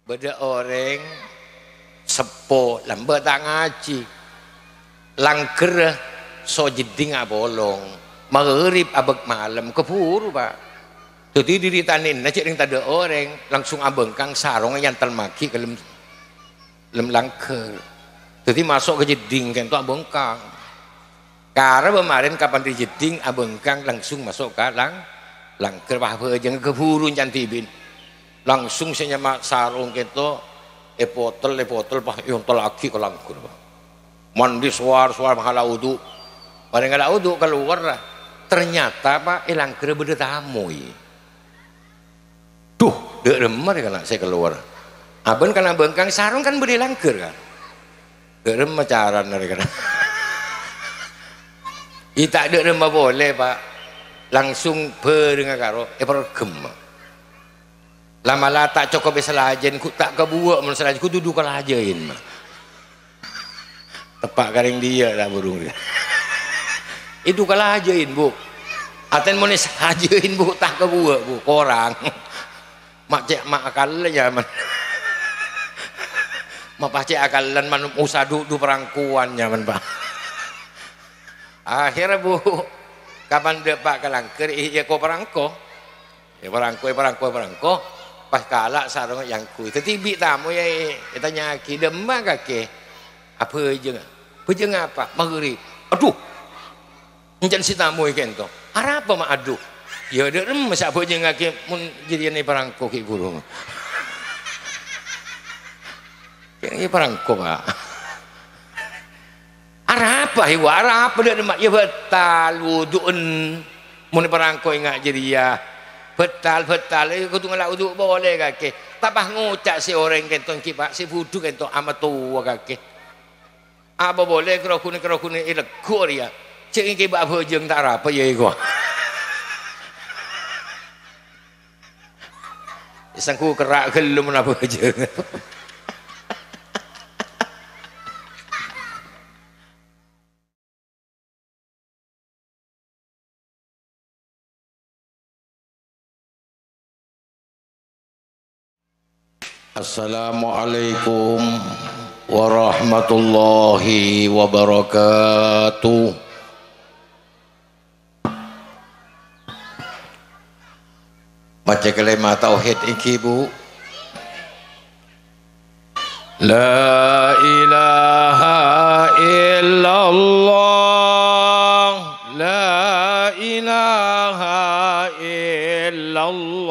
Beda orang sepo lambat tak ngaji langker so jeding bolong maghrib abek malam keburu pak. Jadi diri tanin nasi ring tak ada orang langsung abengkang sarong yang telmaki ke lem langker. Jadi masuk ke jeding kan tu abengkang. Karena kemarin kapan di jeding abengkang langsung masuk ke langker apa jangan keburu jantibin. Langsung saya nyamak sarung gitu epotol pak yang lagi ke langkur pak. Mandi suar mahala uduk pada nggak uduk keluar lah ternyata pak langkur beda tamu tuh dek remar kan saya keluar aben karena bengkang sarung kan beda langkur kan dek remar caran dari kan tak dek remar boleh pak langsung beringat karo pergem lama-lama tak cukup selajen ku tak kebuak mun selajen ku duduk kalajain mah tepak garing dia lah burung dia itu kalajain bu aten mun sajain bu tak kebuak bu korang mak cek mak akalan zaman mak pacek akalan man usah du perangkuan zaman pak akhirnya bu kapan dek pak kalangker iya ko perangko ya perangko pas kalak sarung yang kui tetibi tamu ya kita nyaki demam kaki apa aja apa maghrib aduh encan si tamu ikan to apa mak aduh ya ada masa apa aja ngaki mun jadi ini perangko ki burung ini perangko pak apa dia mak ya betal wuduun mun perangko ingat jadi ya betal aku tunggu lah uduk boleh kaki tapah ngucak si orang kentong kipak si budu kentong amat tua kaki apa boleh kerokune ilekor ya cik ini kipak bojeng tak apa ya gua isangku kerak gelum na bojeng Assalamualaikum warahmatullahi wabarakatuh. Baca kalimat tauhid iki bu. La ilaha illallah, la ilaha illallah.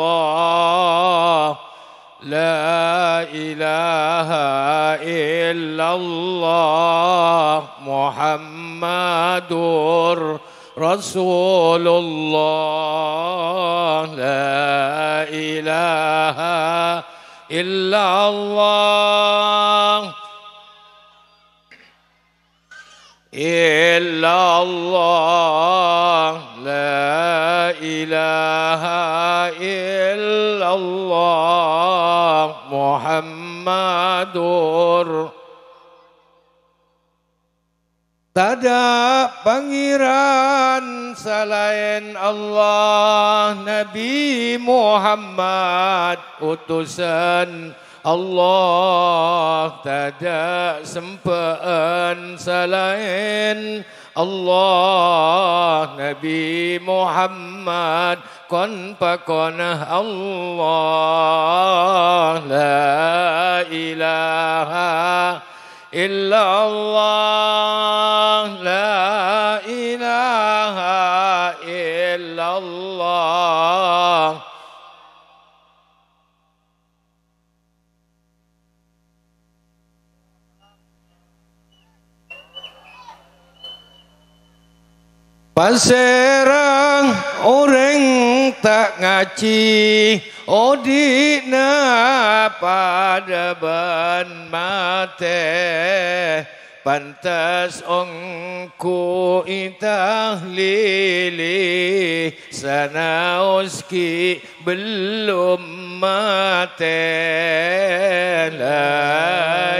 La ilaha illallah Muhammadur Rasulullah. La ilaha illallah la ilaha illallah Muhammadur tada pangeran selain Allah Nabi Muhammad utusan Allah tada sempaan selain Allah Nabi Muhammad kon pakonah Allah la ilaha illallah la ilaha illallah. Paserang orang tak ngaji odina pada ban mate pantas ongku itah lili sanauski belum mate la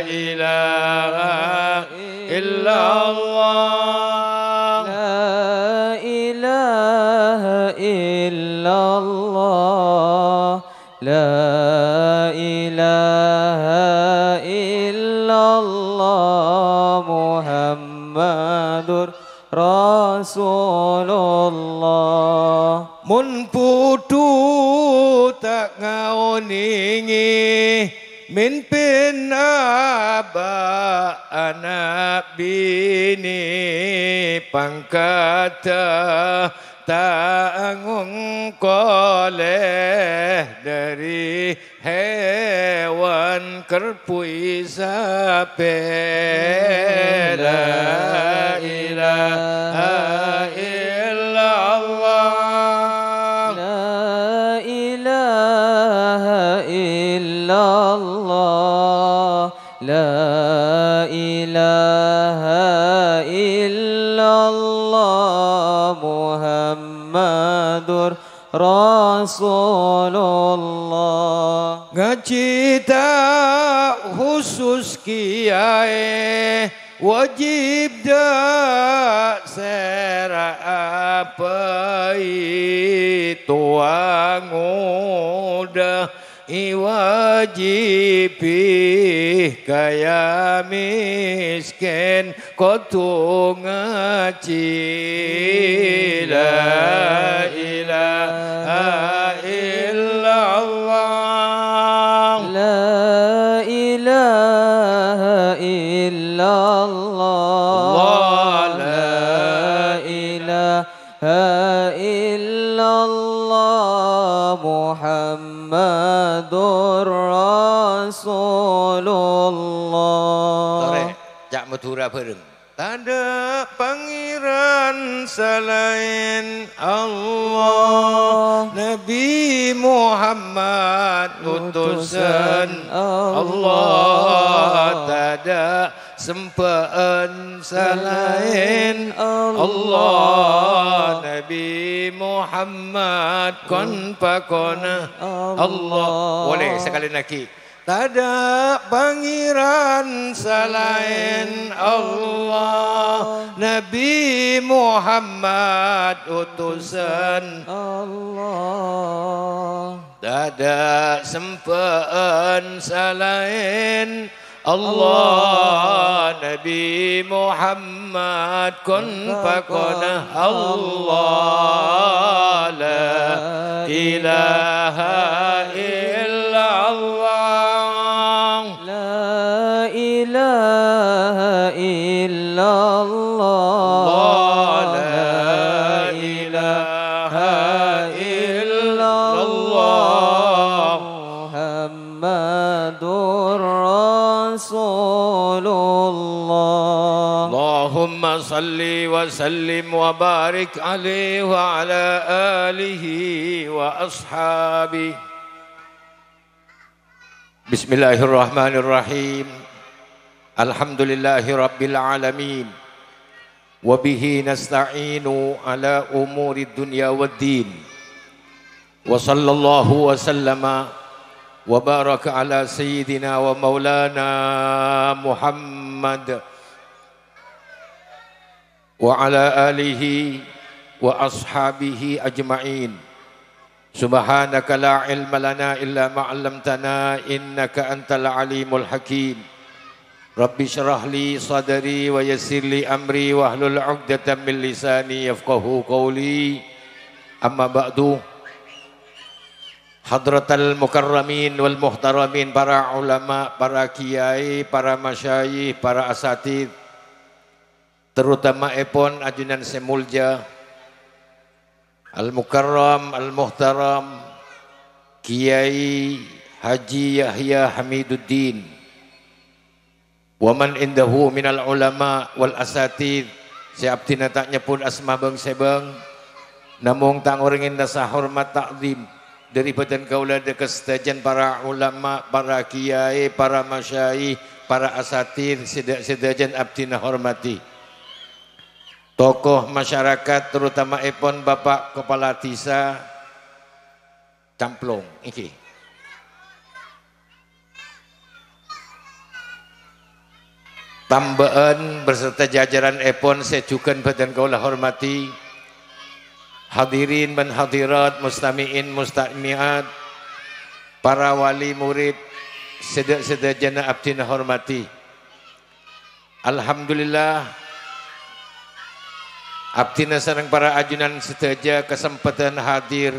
ilaha illallah illallah la ilaha Rasulullah. Mun putu tak ngaoningi min pin aba anak bini pangkata tanggung koleh dari hewan kerpui sape. La ilaha illallah, La ilaha illallah, La ilaha illallah, Muhammadur Rasulullah. ngaji tak khusus kiai wajib dak sera apa tuang udah iwajibi kaya miskin kotu ngaji. La ilaha illallah, La ilaha illallah, La ilaha illallah, Muhammadur Rasulullah. Tore, jak Madura bareng. Tanda pangeran selain Allah, Nabi Muhammad utusan Allah, tada sempaan selain Allah, Nabi Muhammad kon pakona Allah. Boleh sekali lagi. Tada pangeran selain Allah, Nabi Muhammad utusan Allah. tada sempaan selain Allah, Nabi Muhammad kun pakona Allah. La ilaha illallah, La ilaha illallah, La ilaha illallah, Muhammadur Rasulullah. Allahumma salli wa sallim wa barik alaihi wa ala alihi wa ashabihi. Bismillahirrahmanirrahim. Alhamdulillahi rabbil alamin. Wa bihi nasta'inu ala umuri dunya waddin. Wa sallallahu wa sallama wa baraka ala sayyidina wa maulana Muhammad wa ala alihi wa ashabihi ajma'in. Subhanaka la ilma lana illa ma 'allamtana innaka antal alimul hakim. Rabbi syrah li sadri wa yassir li amri wa hlul 'uqdatam min lisani yafqahu qawli. Amma ba'du. Hadratal mukarramin wal muhtaramin, para ulama, para kiai, para masyayikh, para asatid, terutama epon ajunan semulja Al-Mukarram, Al-Muhtaram, Kiai Haji Yahya Hamiduddin, waman indahu minal ulama wal asatid, siaptina tak nyebut asma bang sebang, namung tang orangin nasa hormat takdim, daripada kaulah dekestajan para ulama, para kiai, para masyayikh, para asatid, sedajan abdina hormati. Tokoh masyarakat terutama epon Bapak Kepala Desa Camplong iki. Tambahan berserta jajaran epon sejukan badan kaulah hormati. Hadirin dan hadirat, mustami'in mustami'at, para wali murid sedajana abdina hormati. Alhamdulillah, Abdina sareng para ajunan seteja kesempatan hadir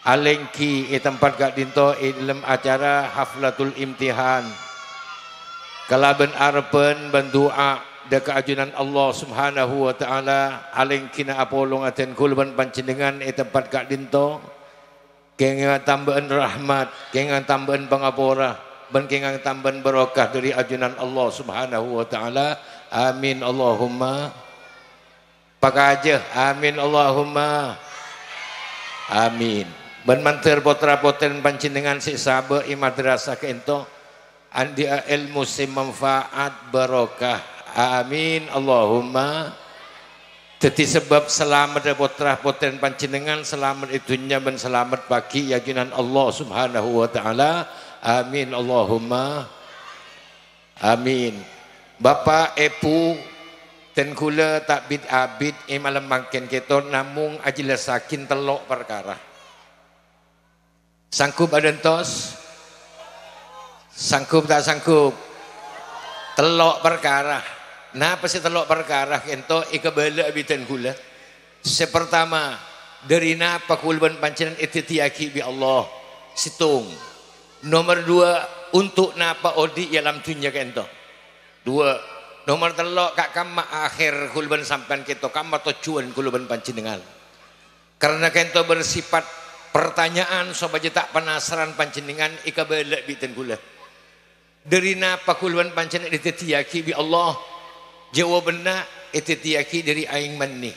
alengki tempat gak dinto dalam acara haflatul imtihan. Kalaban arpen bendua deka ajunan Allah Subhanahu wa taala alengki na apolong aten kulban panjenengan tempat gak dinto. Kengang tambahan rahmat, kengang tambahan pangapora, ben kengang tambahan barokah dari ajunan Allah Subhanahu wa taala. Amin Allahumma. Pakai aja, amin Allahumma, amin. Ben manter potra poten panjenengan si sabe i madrasah kento, andi ilmu si manfaat barokah, amin Allahumma. Jadi sebab selamat potra poten panjenengan selamat itunya ben selamat bagi yakinan Allah Subhanahu wa taala, amin Allahumma, amin. Bapak Epu dan kula tak bid abid malam makin kita namung ajila sakin telok perkara. Sangkup ada tos? Sangkup tak sangkup? Telok perkara. Napa sih telok perkara kento ikabala abitan kula? Sepertama dari napa kulban pancenan ititiaki bi Allah situng. Nomor dua untuk napa odi dalam dunia kento. Dua. Nomor telok kak kama akhir kulban sampan kita kama tujuan kulban panjenengan. Karena kento bersifat pertanyaan sobaja tak penasaran panjenengan ikabala bitan kula. Dari napa kulban panjenengan ditiyaki bi Allah? Jawabanna itiyaki dari aing manni.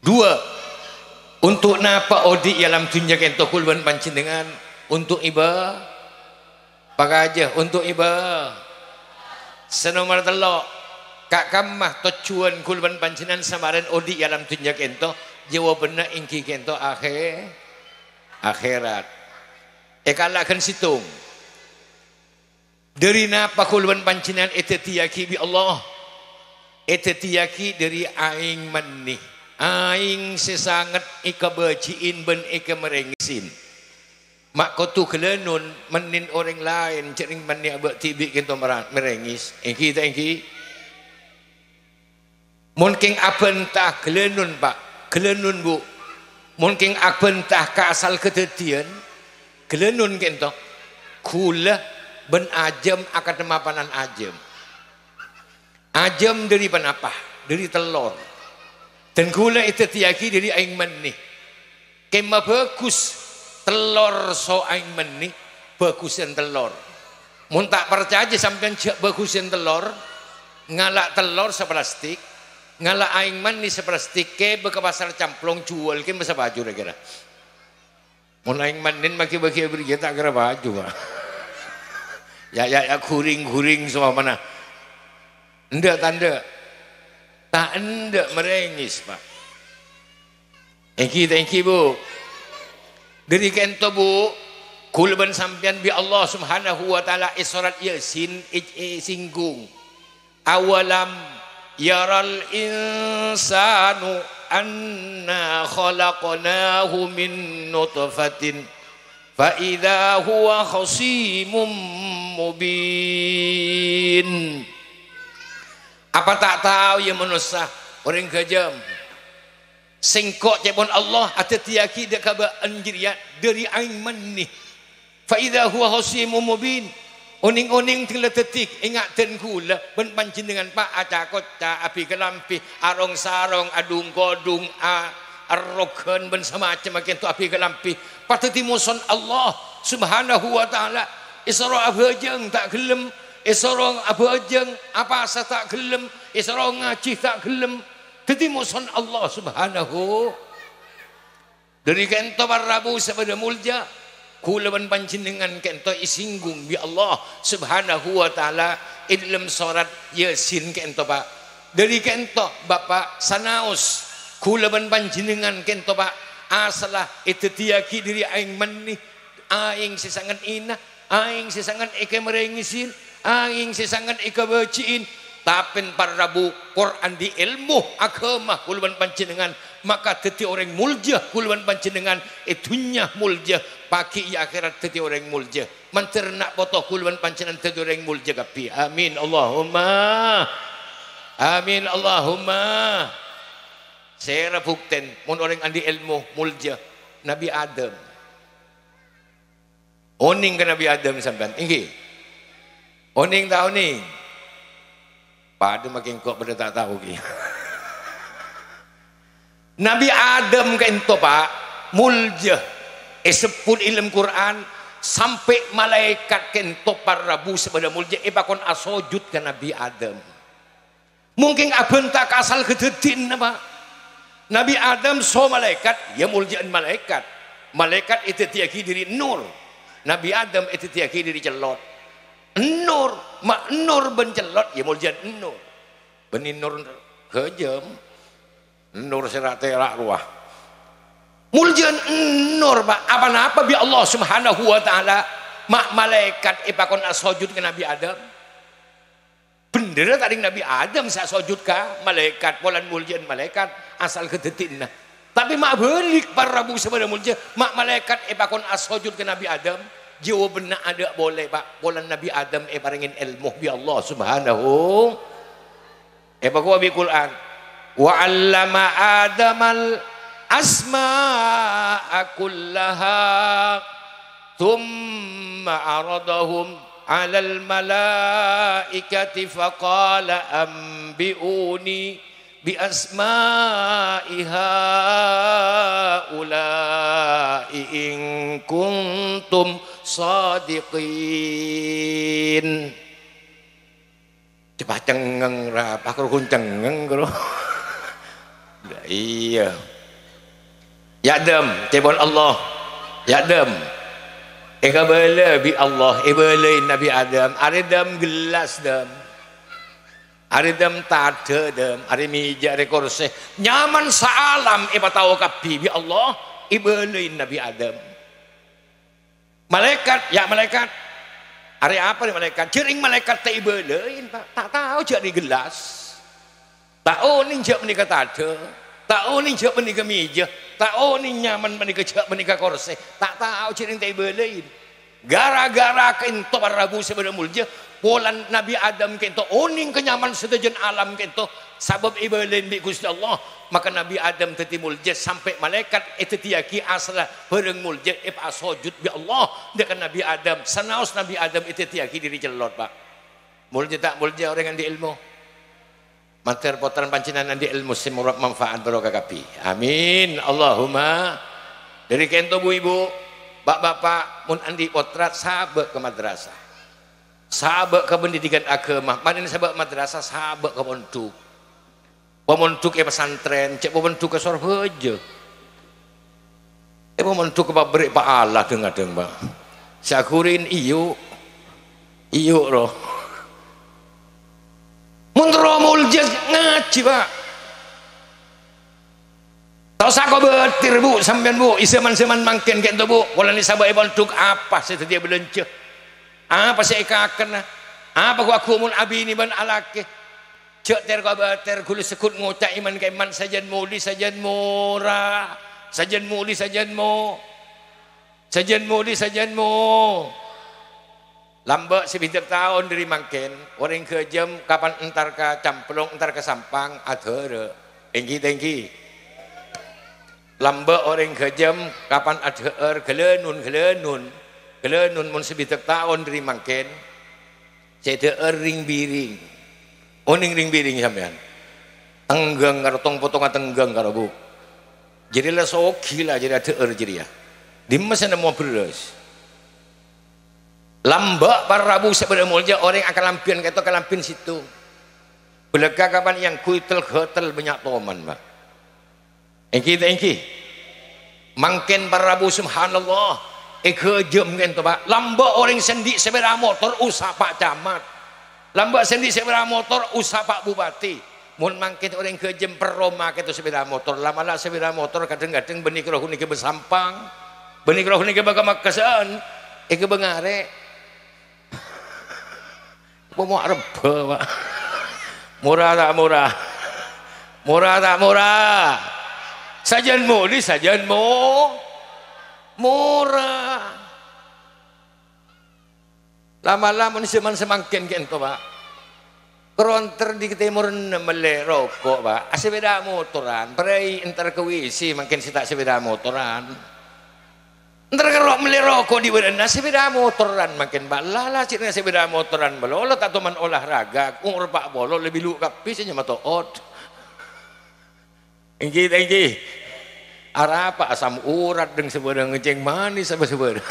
Dua, untuk napa odi dalam dunia kento kulban panjenengan? Untuk iba, pakai aja untuk iba. Senomor telok kak kamah tujuan kulban panjenengan samaran odi dalam dunia kento jawabannya ingki kento akhirat. Kalakan situng dari napa kulban panjenengan itiyaki bi Allah itiyaki dari aing manni aing sesangat ikabajiin ben ikamerengisin. Mak kotu kelenun menin orang lain cering mani abak tibik kita merengis engki tak engki mungkin apa entah kelenun pak kelenun bu mungkin apa entah ke asal ketetian kelenun kita kula ben ajam akan mapanan ajam dari panapa dari telur dan kula itu tiaki dari aing mani kema bagus telur so aing meni bagusan telur. Mun tak percaya sampean bagusan telur, ngalak telur seplastik, ngalak aing meni seplastik ke ke pasar camplong jual ke masa baju kira. Mun aing manin bagi-bagi beri tak kira baju. Ya guring semua mana. Ndak tanda. Tak ndak merengis, Pak. Thank you, Bu. Dari kento bu kulban sampian bi Allah Subhanahu wa taala surat Yasin singgung awalam yaral insanu anna khalaqnahu min nutfatin fa idza huwa khasimun mubin. Apa tak tahu ya manusia orang kejam singkok cepon Allah ada tiaki dak kaba anjiriat dari aing manni fa idza huwa khasimun mubin oning-oning tila tetik ingat ten kula ben panjenengan pak acakot ta api kelampi arong sarong adung kodung arroken ben semacam makin tu api kelampi patati muson Allah Subhanahu wa taala isra abajeng tak gelem isra abajeng apa asa tak gelem isra ngaji tak gelem. Jadi muson Allah Subhanahu dari kento Rabu sabada mulja kulaban panjenengan kento isinggung bi Allah Subhanahu wa taala dalam surat Yasin kento Pak dari kento Bapak sanaos kulaban panjenengan kento Pak asalah itu tiaki diri aing manni aing sesangan ina aing sesangan ike merengisin aing sesangan ike baciin tapi para Rabu Quran di ilmu agama kuluban panjenengan maka teti orang mulja kuluban panjenengan itunya mulja pagi akhirat teti orang mulja menternak foto kuluban panjenengan teti orang mulja kapi amin Allahumma Saya bukten mun orang andi ilmu mulja Nabi Adam. Oning ke Nabi Adam sampean. Inggih. Oning tahu nih. Pada makin kok pada tak tahu ki. Nabi Adam ke ento Pak mulja. Sepun ilmu Quran sampai malaikat ke ento parabu sebada mulja pakon asojud ke Nabi Adam. Mungkin abentak asal kededin Pak. Nabi Adam so malaikat, ya muljaan malaikat. Malaikat itu tiaki diri nur. Nabi Adam itu tiaki diri celot. Nur, mak nur ben celot, ya muljaan nur. Benin nur kejam. Nur serat terak ruah. Muljaan nur, Pak. Apa-apa bi Allah Subhanahu wa taala mak malaikat ipakon asojud ke Nabi Adam. Bener tadi Nabi Adam saya sujud ka malaikat polan muljaan malaikat asal kedetin nah. Tapi mak balik para rabu sebada mulja mak malaikat pakon asujud ke Nabi Adam jawabannya ada boleh Pak polan Nabi Adam parengin ilmu bi Allah Subhanahu pakwa bi Quran wa 'allama Adamal asma'a kullaha thumma aradahum على الملائكة فقال أنبئوني بأسماء هؤلاء إن كنتم صادقين. Cepat cengeng rap, aku cengeng karo. Iya. Ya dem, cebon Allah. Ya dem. Eka bela bi Allah, bela Nabi Adam, ada dam gelas dam, ada dam tada dam, ada meja, ada kursi, nyaman salam, tahu kapi bi Allah, bela Nabi Adam. Malaikat, ya malaikat, ada apa nih malaikat? Jering malaikat tak belain, Pak, tak tahu jadi gelas, tahu nih jak menikah tada, tahu nih jak menikah meja. Tak oh ni nyaman menikah kursi tak tahu cering tak belain gara-gara kento parabu sebeda mulja polan Nabi Adam kento oning kenyaman sedajan alam kento sabab ibalain bi Gusti Allah maka Nabi Adam teti mulja sampai malaikat itu tiaki asla bareng mulja asujud bi Allah dengan Nabi Adam sanaos Nabi Adam itu tiaki diri celot Pak mulja tak mulja orang yang di ilmu mater potaran pancinan di ilmu semurap manfaat barokah kapi. Amin. Allahumma. Dari kento bu ibu, bapak-bapak mun andi potrat sabek ke madrasah. Sabek ke pendidikan agama. Manin sabek madrasah sabek ke pondok. Pemondok ke pesantren, cek pemondok ke Sorbejo. Pemondok ke pabrik Pak Allah dengar-dengar, Pak. Syakurin iyo roh. Muntro mulja ngaji Pak. Tahu sako betir Bu sampean Bu iseman-seman mangken kento Bu. Pola ni sabak pondok apa saya dia belanja. Apa saya ikakan apa aku mun abi ni ban alake. Cek ter ka betir kulu sekut ngocak iman ka iman sajan muli sajan murah. Sajan muli sajan mo. Sajan muli sajan mo. Lambak sebidak tahun dari mangken orang ke jam kapan entar ke camplong entar ke sampang adhere tengki lambak orang ke jam kapan adher gelenun mun sebidak tahun dari mangken saya ring biring oning ring biring sampean tenggang karo tong potongan tenggang karo Bu jadi lah soki lah jadi adher jadi ya di masa mau beres lambak para rabu sebeda mulja orang akan lampian kata kalampin situ belega kapan yang kuitel hotel banyak toman Pak engki mangken para rabu subhanallah kejem kan to Pak lambak orang sendi sepeda motor usah Pak Camat lambak sendi sepeda motor usah Pak Bupati mun mangken orang kejem peroma gitu sepeda motor lama-lama sepeda motor kadang-kadang benih roh niki besampang benih roh niki bagamakasan bengare mau reba Pak murah tak murah murah tak murah sajanmu ini sajanmu murah lama-lama ini semakin kento Pak Keronter di timur mele rokok pak, sepeda motoran, perai entar ke WC makin si tak sepeda motoran. Entar kerok mele rokok di badan, sepeda motoran makin pak, lala cina sepeda motoran balo, tak teman olahraga, umur pak bolo lebih lu kapis aja mata ot. Engki, arah apa asam urat dengan sebenarnya ngeceng manis apa sebenarnya.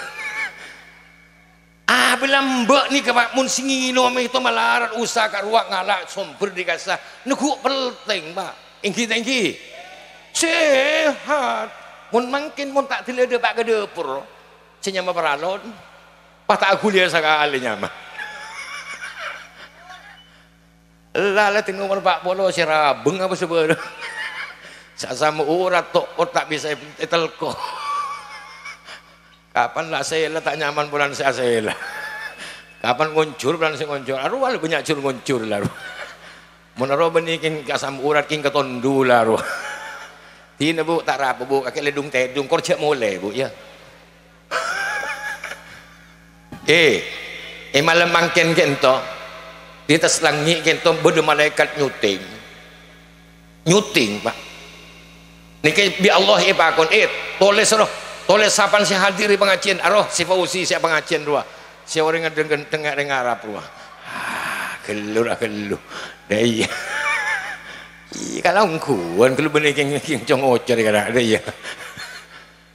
Belambak ni ke pak mun singino ame itu malarat usaha kat ruak ngalak sumber dikasah nuku penting pak engki sehat mun makin mun tak tilede pak ke dapur senyama peralon pak tak aku lihat sekali nyama lala tengok umur pak bolo si rabeng apa sebenarnya sama urat tok tak bisa telko kapan lah saya tak nyaman bulan saya lah kapan ngoncur bulan saya ngoncur aru wala banyak cur ngoncur lah menaro benikin kasam urat king ketondu lah tina bu tak rapa bu kakek ledung tedung korcek mulai bu ya malam mangken kento di atas langit kento berde malaikat nyuting pak niki bi Allah pakon toles sapan si hadir di pengajian aroh si Fauzi si pengajian dua si orang dengar Arab dua gelur deh kalau ngkuan kalau bener yang cong ocor kada ada ya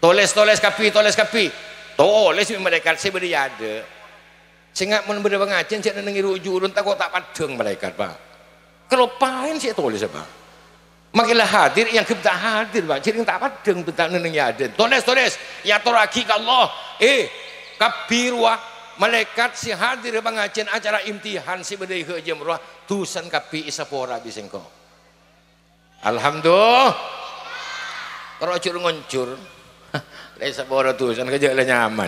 toles kapi toles malaikat si beri ada sehingga mun berde pengajian si nengi rujuk tak kok tak padeng malaikat pak kalau pahin si toles apa makilah hadir yang kita hadir pak jadi tak padeng tak nengi ada toles ya toraki ke Allah kapirwa malaikat si hadir pengajian acara imtihan si bedai ke jemrah tusan kapi isapora bisengko alhamdulillah kerocur ngoncur isapora tusan kerja lah nyaman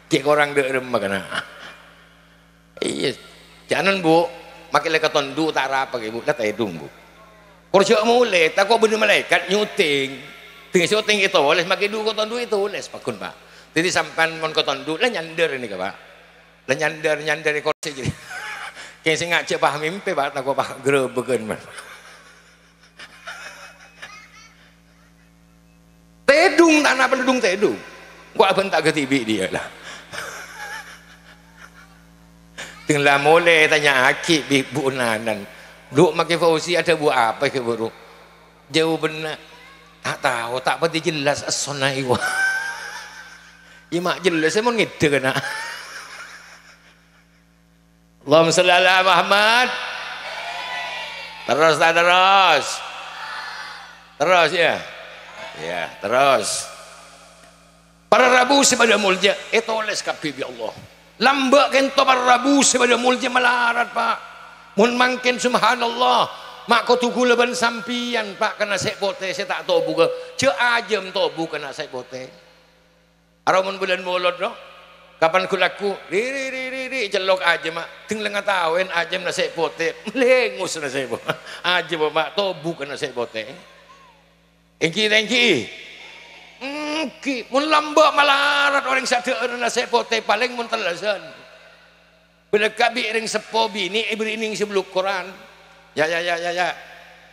kik orang dek remah kena iya jangan bu makilah ketondu tak rapa ibu dah tedung bu kerja mulai tak kok bener malaikat nyuting tinggal syuting itu oleh makin dulu ketondu itu les pakun pak jadi sampan mon kotondu lah nyander ini ke pak lah nyander kursi jadi kayak sih ngacak paham mimpi pak tak kok pak gerebegen man tedung tanah pendudung tedung gua abang tak ketibi dia lah tinggal mulai tanya aki bu nanan lu makin Fauzi ada buat apa ke buru jauh benar tak tahu tak pasti jelas asonai wah imak jelas saya mau ngide kena Allahumma sholli ala Muhammad terus ya terus para rabu sepada mulja toles kapi bi Allah lambak kento para rabu sepada mulja melarat pak mun mangken subhanallah mak ko tugu leban sampian pak kena sek bote saya tak tahu buka ce ajem tobu kena sek bote aramun bulan molod no kapan ku laku ri celok aja mak ting lenga tawen aja nasi pote melengus nasi pote aja mak tobu kena nasi pote engki mun lambak malarat orang sadar nasi pote paling mun telasan bila kabi ring sepo bini ibri ning sebelum Quran ya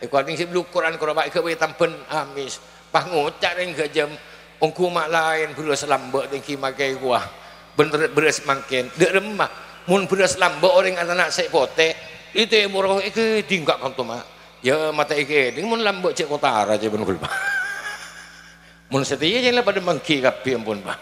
ikuat ning sebelum Quran kalau baik ke tampen amis pah ngucak ring ke jam ongku mak lain beras lambak tinggi makai kuah beras mangken dek remah mun beras lambak orang anak sek pote itu murah iki tingkat kanto mak ya mata iki ding mun lambak cek kota aja ben kulpa mun setia jangan pada mangki kapi ampun pak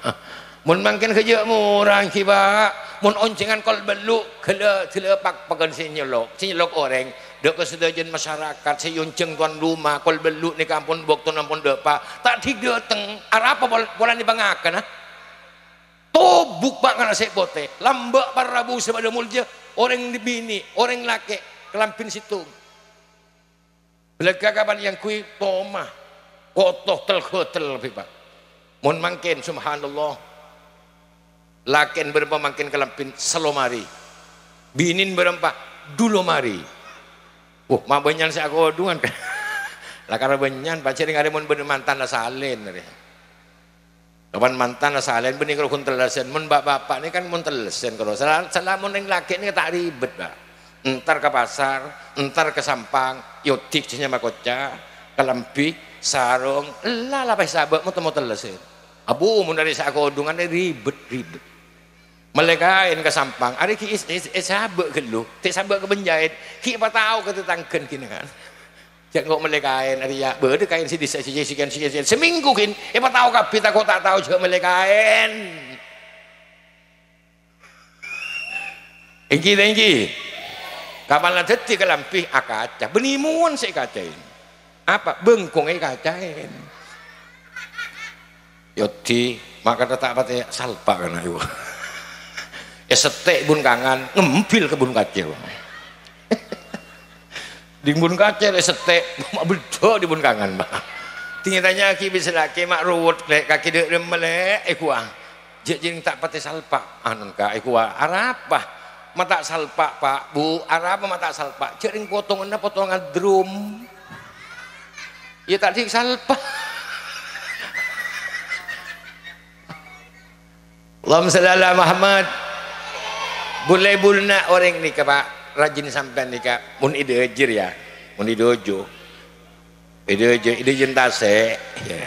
mun mangken kerja murah ki pak mun oncengan kol belu kele pak pagan sinyelok orang dek kesedajan masyarakat sayunceng tuan rumah kol beluk ni kampun bokton ampun depa tak tiga teng arapa bola ni bangakan ha tobuk pak ngana sek bote lambak para rabu sepada mulja orang di bini orang laki kelampin situ belega kapan yang kui tomah kotoh tel pak mun mangken subhanallah laken berapa mangken kelampin selomari binin berempat dulu mari mak banyan saya kodungan kan lah karena banyan pacar yang ada mun bener mantan lah salen kapan mantan lah salen bener kalau kun telesen mun bapak ini kan mun telesen kalau salah mun yang laki ini tak ribet pak entar ke pasar, entar ke Sampang, yotik cenah makoca, kelampi, sarung, lah pe sabak mau telesin. Abu mun dari sakodungan ribet. Melekain ke Sampang, ada ki sabak gelu, ti sabak ke Benjait, ki apa tahu ke tetangken kini kan. Jangan kok melekain ada ya, berde kain si sekian seminggu kin, apa tahu kapit aku tak tahu juga melekain. Engki. Kapan lah detik kelampih akaca, benimun saya kacain. Apa bengkong kacain. Yoti maka tetap pati salpa kana ieu. Setek bun kangan ngempil ke bun kacil. Di bun kacil setek bedo di bun kangan mah. Tingitanya ki bisa laki mak ruwet lek kaki deuk melek kuah. Jeung tak pati salpa anon ka kuah arapa mata salpa Pak Bu arapa mata salpa jeung potonganna potongan drum. Ya tadi salpa. Allahumma shalli ala Muhammad. Bulai-bulna orang nih Pak rajin sampean nih Kak mun ide ejir ya mun ide ojo ide jentase ya.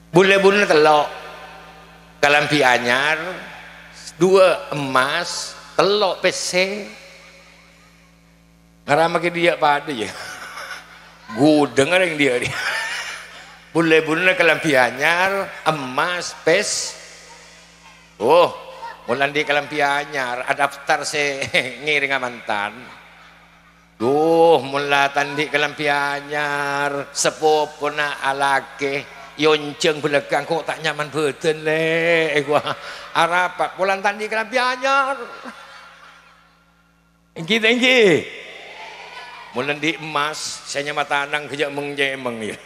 Bulai-bulna telok kalampi anyar 2 emas telok PC ngarama ke dia pada ya gudeng yang dia bulai-bulna kalampi anyar emas pes oh mulan di kalampi anyar adaptar se ngiring mantan duh mula tandi kalampi anyar sepopona alake yonceng belakang kok tak nyaman beten le gua arapa mulan tandi kalampi anyar engki mulan di emas saya mata anang kejak mengjemeng ya.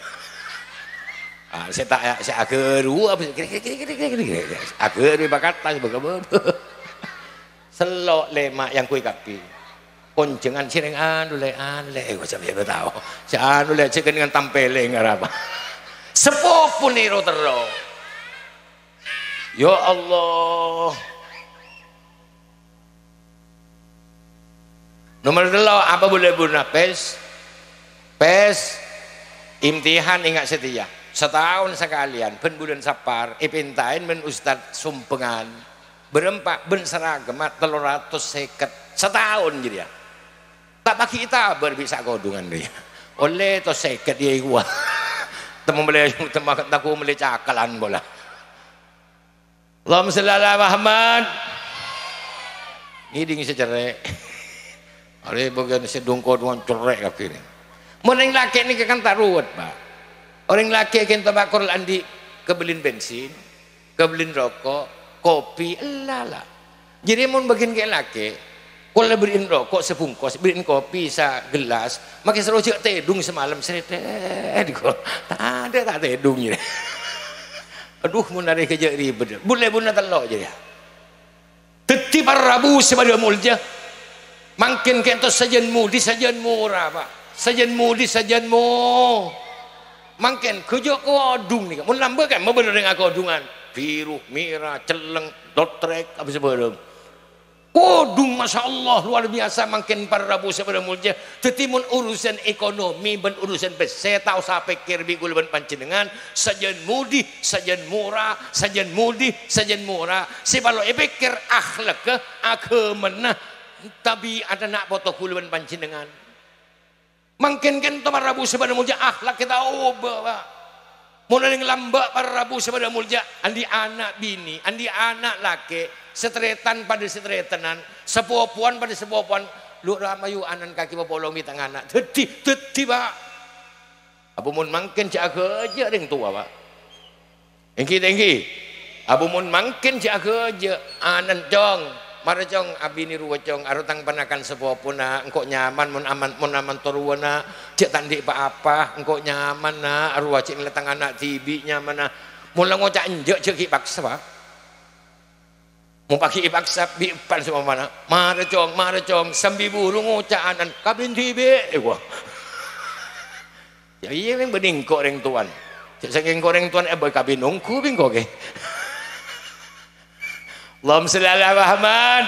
Saya tak saya ageru apa ageru bakat tas begabe selok lemak yang kui kapi konjengan sireng anu le gua sampe tahu si anu le cek dengan tampele ngarapa sepupu niro tero ya Allah nomor 2 apa boleh guna pes imtihan ingat setia setahun sekalian ben bulan sapar ipintain men Ustad sumpengan berempat ben seragamat 350 setahun jadi ya tak bagi kita berbisa kodungan dia oleh to seket dia gua temu beli taku beli cakalan bola Allahumma shalli ala Muhammad ngiding secerek ada bagian sedungko dengan cerek kaki ini meneng laki ini kan taruat Pak orang laki yang tabakor andi kebelin bensin, kebelin rokok, kopi, lala. Jadi mau bagian kayak laki, kalau beliin rokok sebungkus, beliin kopi segelas, makin serojak tedung semalam seret, tak ada tedungnya. Aduh, mau narik kerja ribet. Boleh telok je ya. Tetip Rabu sebagai mulja, makin kento sajenmu di sajenmu apa? Sajenmu di sajenmu. Mangken kerja kodung nih, mau nambah kan, mau bener dengan kodungan, biru, merah, celeng, dotrek, apa sebelum kodung, masya Allah luar biasa, mangken para Rabu sebelum mulja, tetimun urusan ekonomi, ben urusan saya tahu saya pikir bigul ben panjenengan, sajen mudi, sajen murah, sajen mudi, sajen murah, sebalo pikir akhlak ke, agama, tapi ada nak foto kuluban panjenengan. Mungkin kan to Rabu sepada mulja akhlak kita ubah. Mulai lambak para Rabu sepada mulja andi anak bini, andi anak laki, setretan pada setretanan, sepupuan pada sepupuan, lu ramayu anan kaki popolong di tengah anak. Teti Pak. Abu mun mungkin jaga aja ring tua Pak. Engki. Abu mun mungkin jaga aja anan jong. Marajong abini ruwacong arutang panakan sepopuna engkau nyaman mun aman toruana cek tandi apa engkau nyaman na arwah cek letang anak tibi nyaman na mula ngocak enjek cek ipaksa Pak mau pakai ipaksa bipan semua mana marajong sambi buru ngocak anan kabin tibi gua ya iya yang bening kok reng tuan cek saking goreng tuan boy kabin ungku bingko ke Allahumma shalli ala Muhammad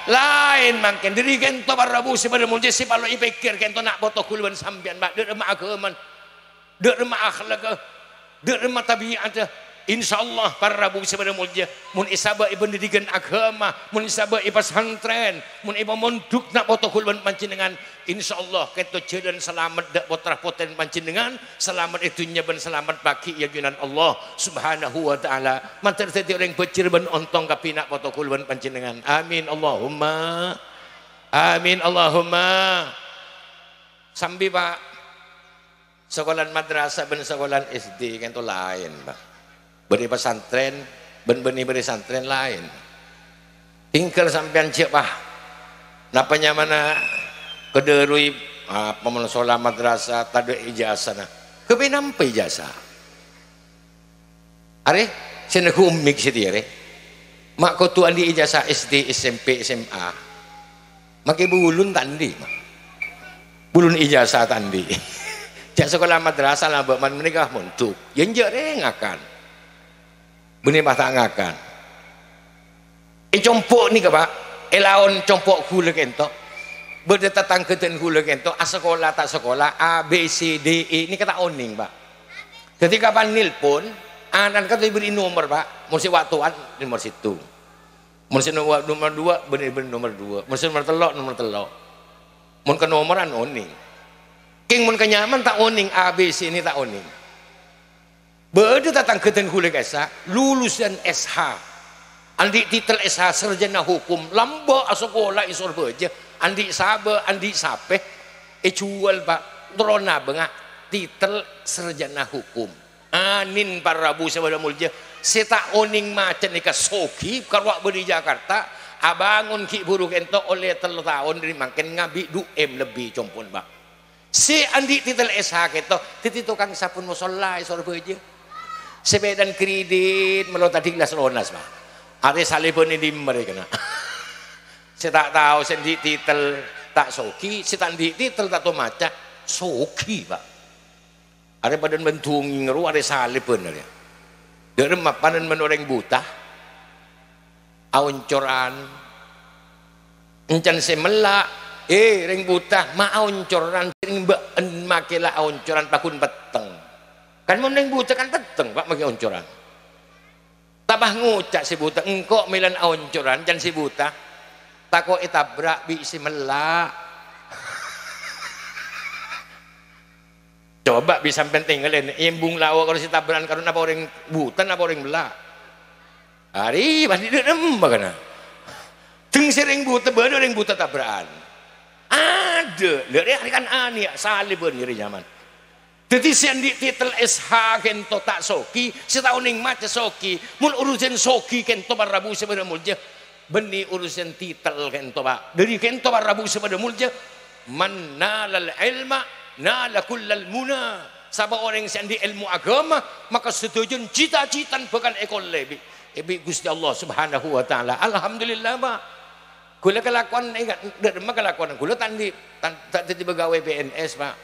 lain mangken diri kento barabu sepada mulje si palo ipikir kento nak boto kulban sambian mak de ma agaman de ma akhlak de ma tabiat insyaallah barabu sepada mulje mun isaba pendidikan agama mun isaba pesantren mun iba monduk nak boto kulban panjenengan insyaallah kento jalan selamat dak potrah poten panjenengan selamat itunya ben selamat bagi ya junan Allah subhanahu wa taala mantar tadi orang becir ben ontong kapinak boto kulban panjenengan amin Allahumma amin Allahumma sambil Pak sekolah madrasah ben sekolah SD kento lain Pak beri pesantren ben-beni beri pesantren lain tinggal sampean cek Pak napanya mana kederui pemen sekolah madrasah tadi ijazah nah kepe nampa ijazah are sene ku ummik siti are mak ko tuan di ijazah SD SMP SMA make bulun tandi bulun ijazah tandi jak sekolah madrasah lah man menikah montuk yen je rengakan benih patah ngakan compok ni ke Pak elaon compok gula kento berdetatang keten gula kento sekolah tak sekolah A B C D E ini kata oning Pak ketika kapan nilpon anak kata diberi nomor Pak mesti waktuan nomor situ mesti nomor 2 benih nomor 2 mesti nomor telok mun ke nomoran oning king mun kenyaman tak oning A B C ini tak oning berde datang keten gula kesa lulusan SH andi titel SH sarjana hukum lamba sekolah isor beja andi sabe andi sape jual Pak trona bengak titel sarjana hukum anin parabu sabada mulja seta oning macan ika soki karwa beri Jakarta abangun ki buruk ento oleh 3 tahun dari makin ngabi 2M lebih compon Pak si andi titel SH keto titi tukang sapun musola isor beja sepedan kredit melo tadi gelas lonas Pak ada salibun ini mereka nak saya tak tahu sendi titel tak soki setandi titel tak tahu maca soki Pak ada badan bentung ngeru ada salibun ada dari panen menoreng buta auncoran encan semela reng buta ma auncoran sering makela auncoran pakun peteng kan meneng buta kan peteng Pak magi oncoran tabah ngucak si buta engkok milan oncoran jan si buta tako itabrak bi si melak coba bisa penting kalian imbung lawa kalau si tabran karena apa orang buta apa orang melak hari pasti dem bagana teng sering buta bener orang buta tabrakan ada lihat kan ani salibun nyeri zaman jadi sendi titel SH kento tak soki setahun yang maca soki mun urusan soki kento barabu sepada mulja beni urusan titel kento Pak dari kento barabu sepada mulja man nalal ilma nala kullal muna sabab orang sendi ilmu agama maka setuju cita-cita bukan ekol lebih Gusti Allah subhanahu wa ta'ala alhamdulillah Pak gula kelakuan ingat derma kelakuan gula tandi tak tiba gawe PNS Pak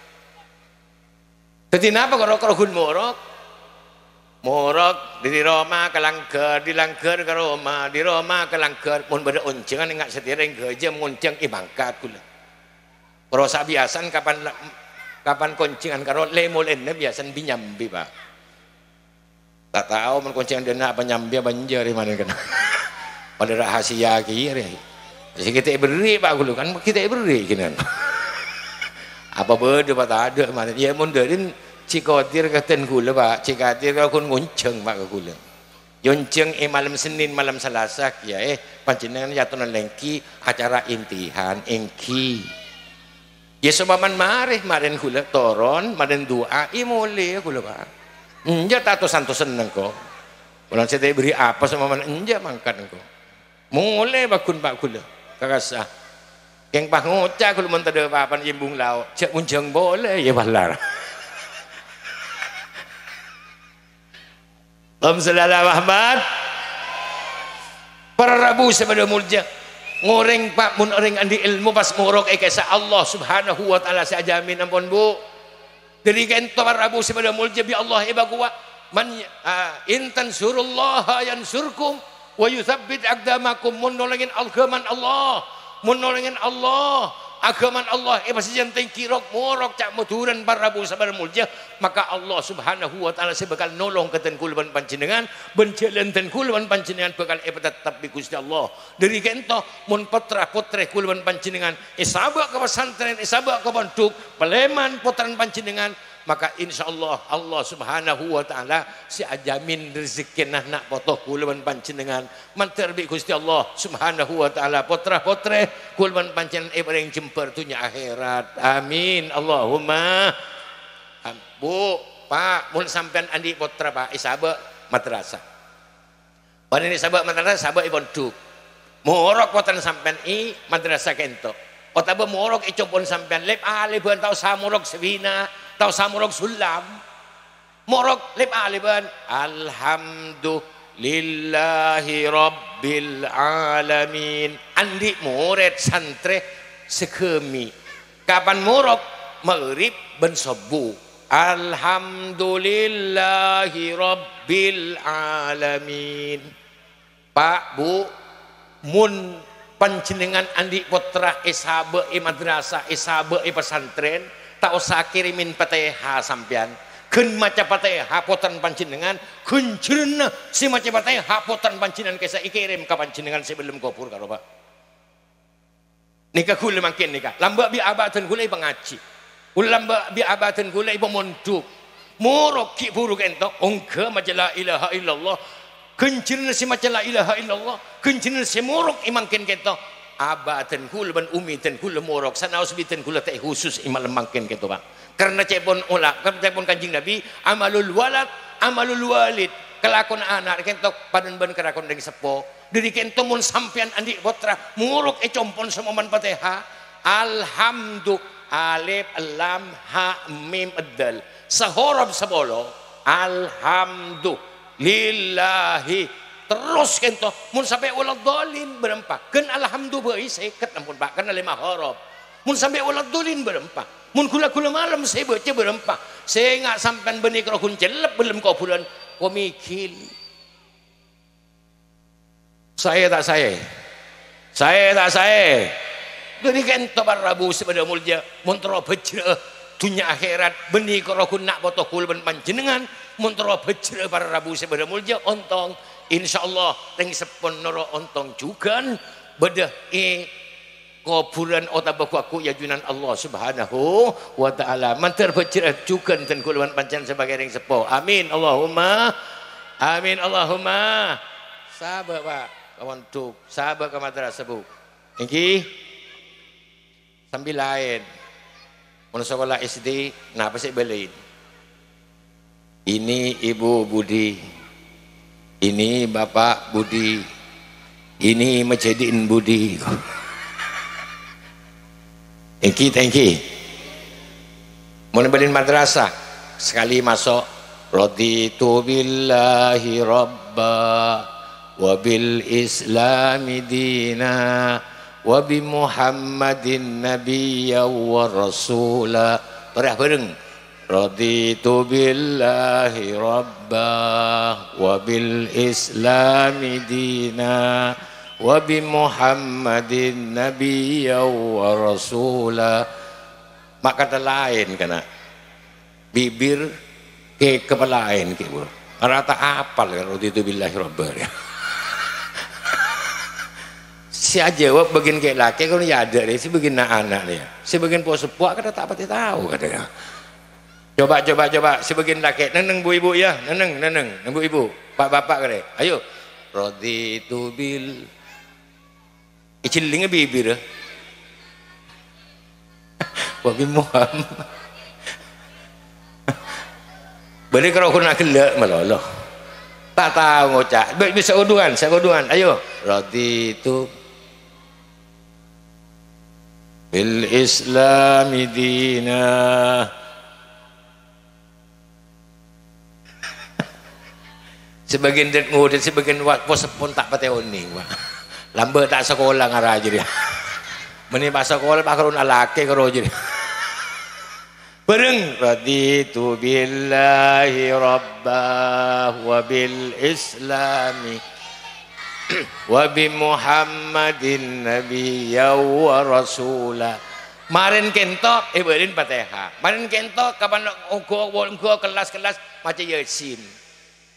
jadi kenapa kalau hun morok di Roma ke Langker di Langker ke Roma di Roma ke Langker mun beda uncengan enggak setireng geja ngunceng ibangkat kula kalau biasan kapan koncengan karo lemolenne biasan binyambi Pak tak tahu mun koncengan dena apa nyambi banjir mana kena pada rahasia kiri jadi kita beri Pak kula kan kita beri kinan apa beda Pak tak ada mana ya mun derin cikotir keten gula Pak cikatir kalau kun ngunceng Pak ke gula yonceng malam Senin malam Selasa ya panjenengan jatuh lengki acara intihan engki ya sebaman marin gula toron marin doa mulai gula Pak enja tato santo seneng kok bulan saya beri apa sama man enja mangkat kok mulai bakun Pak gula kakasah yang pak ngocak kalau mentade papan imbung laut cek unjang boleh ya balar Om Sallallahu Muhammad para rabu sepada mulja ngoreng Pak mun orang andi ilmu pas ngorok kesa Allah subhanahu wa ta'ala saya jamin ampun Bu dari kento para rabu sepada mulja bi Allah ibaguwa man intan surullaha yansurkum wa yuthabbit aqdamakum, mun nolongin agaman Allah, mun nolongin Allah, agaman Allah pasti jantan kirok morok cak muturan parabu sabar mulja, maka Allah subhanahu wa ta'ala sebakal nolong keten kulban panjenengan, benjalan ten kulban panjenengan bakal tetap di Gusti Allah. Dari kento mun putra-putra kulban panjenengan isabak ke pesantren, isabak ke pondok, peleman putran panjenengan, maka insyaallah Allah subhanahu wa ta'ala si ajamin rezeki nak potoh kulban panjenengan manterbi Gusti Allah subhanahu wa ta'ala potra-potre kulban panjenengan yang jemper dunia akhirat. Amin Allahumma. Bu, Pak, mun sampean andi potra Pak isabak madrasah. Pan ini sabak madrasah sabak pondok. Morok potan sampean i madrasah kento. Otaba morok icopon sampean lep aliban tau samurok sevina, tau samurok sulam. Morok lep aliban alhamdulillahi rabbil alamin. Andi murid santre sekemi. Kapan morok maghrib ben subuh. Alhamdulillahi rabbil alamin. Pak, Bu, mun panjenengan andi putra isabe madrasah isabe pesantren tak usah kirimin Fatihah sampean keun maca Fatihah potran panjenengan kunjurna si maca Fatihah potran panjenengan kesa ikirim ka panjenengan sebelum kubur karo Pak nikah kula makin nikah lamba bi abadan kula pengaji lamba bi abadan kula pemondok murok ki buruk entok ongke maca la ilaha illallah kencirna si maca la ilaha illallah kencirna si morok imangken keto abaten kula ban umiten kula morok sanaos biten kula teh khusus imal mangken keto Pak karena cepon ulah karena cepon Kanjeng Nabi amalul walad amalul walid kelakon anak keto padan ban kelakon deng sepo dari kento mun sampean andi putra morok compon semoman Fatihah alhamdu alif lam ha mim dal sahorob sabolo alhamdu lillahi terus kento mun sampai ulah dolin berempat kan alhamdulillah seket ampun Pak karena 5 huruf mun sampai ulah dolin berempat mun kula-kula malam saya baca berempat saya nggak sampai benih kalau kuncelep belum kau bulan kau mikir saya tak saya dari kento barabu sepada mulja mun tero bejre dunia akhirat benih kalau kun nak botoh kulban panjenengan muntara bejre para rabu sepada mulja ontong insyaallah teng sepon noro ontong juga bedah kuburan otabaku ya junan Allah subhanahu wa ta'ala mantar bejre juga ten kulban panjenengan sebagai ring sepo amin Allahumma amin Allahumma sabar Pak kawan tuk sabar ke madrasah Bu iki sambil lain mun sekolah SD napa sih belain ini Ibu Budi, ini Bapak Budi, ini Majidin Budi. Thank you. Mau nebelin madrasah, sekali masuk, raditu billahi rabba, wa bil islami dina, wa bi Muhammadin nabiyya wa rasula. Teriak bareng. Raditu billahi rabba wa bil islami dina wa bi Muhammadin nabiyya wa rasula. Mak kata lain kena bibir ke kepala lain ke rata apal ya raditu billahi rabba ya. Si jawab bagian kayak laki kalau ya ada deh si bagian anak dia si bagian posepuak kata tak pati tahu katanya. Coba sebagian laki neneng bu ibu ya neneng bu ibu pak bapak kare ayo raditu bil icilingnya bibir wabi Muhammad balik kalau aku nak gelak malah tak tahu ngocak bisa udungan ayo raditu bil islami dina sebagian det ngudit sebagian pos pun tak pateoni lambe tak sekolah ngara aja dia meni pas sekolah pak karun alake karo aja dia bareng raditu billahi rabbah wa bil islami wa bi Muhammadin nabiyya wa rasula. Marin kentok berin Fatihah. Marin kentok kapan ugo kelas-kelas maca Yasin.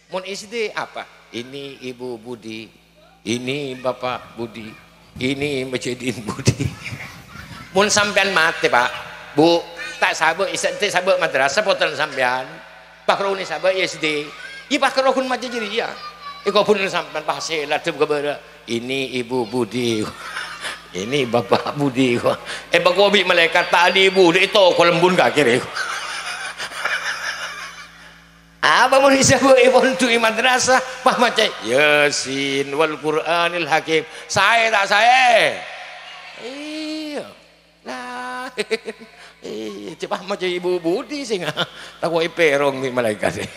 Mun isi apa? Ini Ibu Budi, ini Bapak Budi, ini Majidin Budi. Mun sampean mati Pak, Bu, tak sabar sabar madrasah potan sampean. Pak Roni sabar SD. Iya Pak Rokun maca jadi ya. Iko pun sampean pasela tu kepada ini Ibu Budi. Ini Bapak Budi. Pak Kobi malaikat tadi Ibu itu kolembun kaki. Apa mau disebut ibon tu madrasah Pak maca Yasin wal Qur'anil Hakim. Saya tak saya. Iya. Nah. Cepat maca Ibu Budi sing tak koi perong ni malaikat.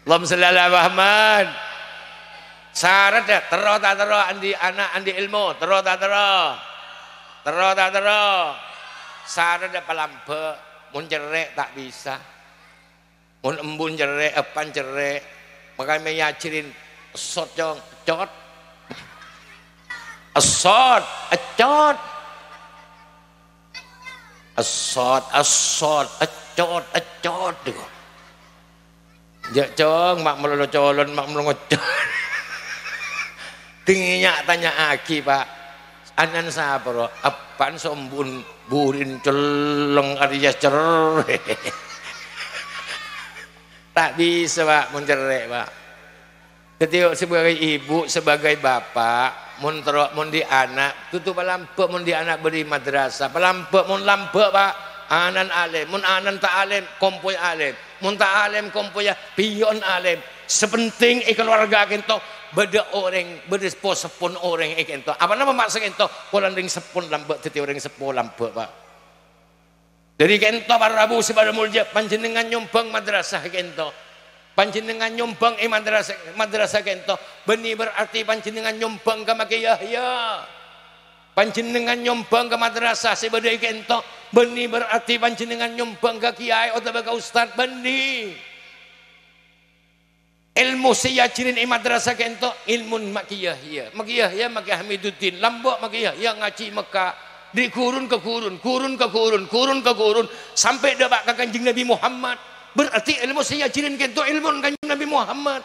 Allahumma shalli ala Muhammad. Syarat ya tero tak tero andi anak andi ilmu tero tak tero. Tero tak tero. Syarat ya palampe mun cerek tak bisa. Mun embun cerek, epan cerek, makanya meyacirin esot jong, ecot, esot, ecot, esot, esot, ecot, ecot, jak jong, mak melolo colon, mak melongo colon. Tingginya tanya aki Pak, anan sabro, epan sombun burin celeng arias cereh. Tak bisa Pak mencerek Pak. Ketika sebagai ibu, sebagai bapak, mun di anak, tutup palampe mun di anak beri madrasah, palampe mun lampe Pak, anan alim, mun anan tak alim, kompoy alim, mun tak alim kompoy pion alim. Sepenting keluarga kento beda orang, beda sepon orang kento. Apa nama maksud kento? Kolan ring sepon lampe, teti orang sepon lampe Pak. Dari kento para Rabu sepada mulja panjenengan nyumbang madrasah kento. Panjenengan nyumbang madrasah kento. Benih berarti panjenengan nyumbang ke Maki Yahya. Panjenengan nyumbang ke madrasah sepada kento. Benih berarti panjenengan nyumbang ke kiai atau ke ustad benih. Ilmu siyacirin madrasah kento ilmu Maki Yahya. Maki Yahya Maki Hamiduddin. Lambok Maki Yahya ngaji Mekah. Di kurun ke kurun, kurun ke kurun, kurun ke kurun sampai dapat ke Kanjeng Nabi Muhammad. Berarti ilmu saya jirin kento ilmu Kanjeng Nabi Muhammad.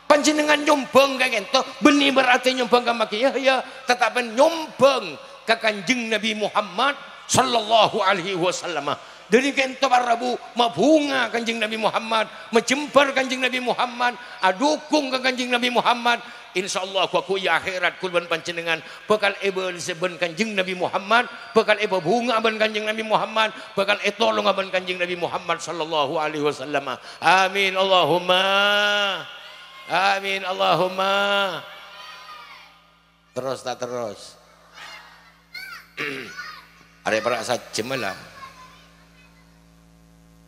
Panjenengan nyumbang ke kento benih berarti nyumbang ke Maki Yahya, tetapi nyumbang ke Kanjeng Nabi Muhammad sallallahu alaihi wasallam. Dari kento para Rabu mabunga Kanjeng Nabi Muhammad, menjempar Kanjeng Nabi Muhammad, adukung ke Kanjeng Nabi Muhammad. Insyaallah aku ya akhirat kulban panjenengan bakal ebel seben Kanjeng Nabi Muhammad, bakal eba bunga ban Kanjeng Nabi Muhammad, bakal etolong ban Kanjeng Nabi Muhammad sallallahu alaihi wasallam. Amin Allahumma. Amin Allahumma. Terus tak terus. Are para saja malah.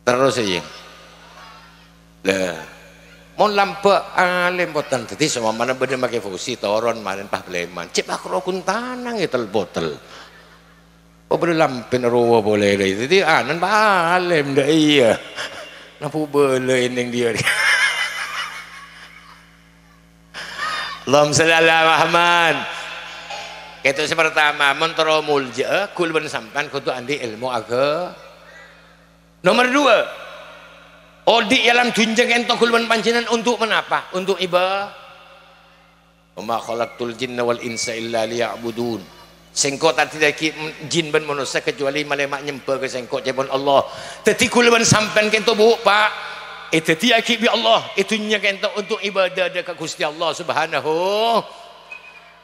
Terus aja. Lah mon lampa alim botan tadi semua mana benda pakai fusi toron manen pahleman cip akrokun tanang itu botol oh benda lampin ruwa boleh deh jadi anan alim dah iya napu boleh ini dia Allahumma shalli ala Muhammad. Itu pertama mentero mulja kulban sampan kudu andi ilmu agama. Nomor dua odi dalam tunjang ento kulban panjenengan untuk menapa? Untuk ibadah. Wa ma khalaqtul jinna wal insa illa liya'budun. Sengkok tak tidak jin ban manusia kecuali malemak nyembah ke sengkok jebon Allah. Teti kulban sampean kento bu Pak. Itu dia ki bi Allah. Itu nya kento untuk ibadah dekat Gusti Allah Subhanahu.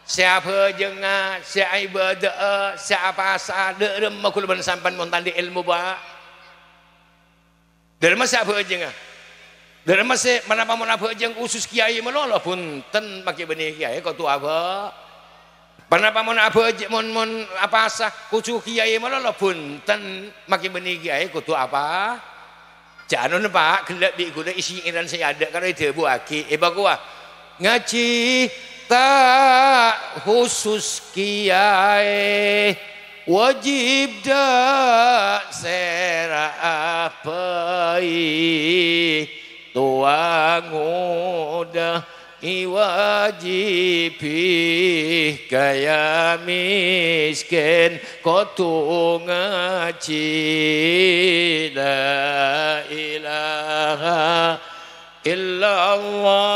Siapa jenga, siapa ibadah, siapa asa derem kulban sampean montan di ilmu Pak. Dari masa apa aja nggak? Dari masa mana aja khusus kiai melolo pun ten pakai benih kiai kau tu apa? Kenapa apa aja mon apa sah khusus kiai melolo pun ten pakai benih kiai kau tu apa? Jangan Pak kelak di gula isi iran saya ada karena itu bu aki bagua ngaji tak khusus kiai. Wajib dak sera apai tuang udah iwajibih kaya miskin kotu ngaji la ilaha illallah.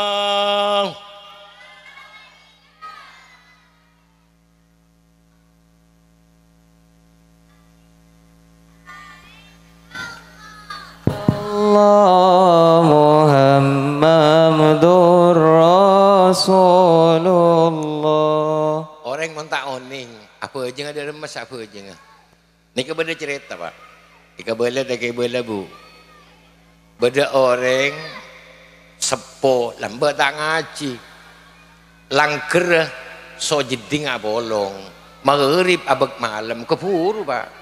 Allah Muhammadur Rasulullah. Orang mentak oning, apa aja ada remas apa aja. Ni ke benda cerita pak. Ika bela tak ke bela bu. Beda orang sepo lambat tak ngaji. Langker so jeding bolong. Maghrib abek malam kepuru pak.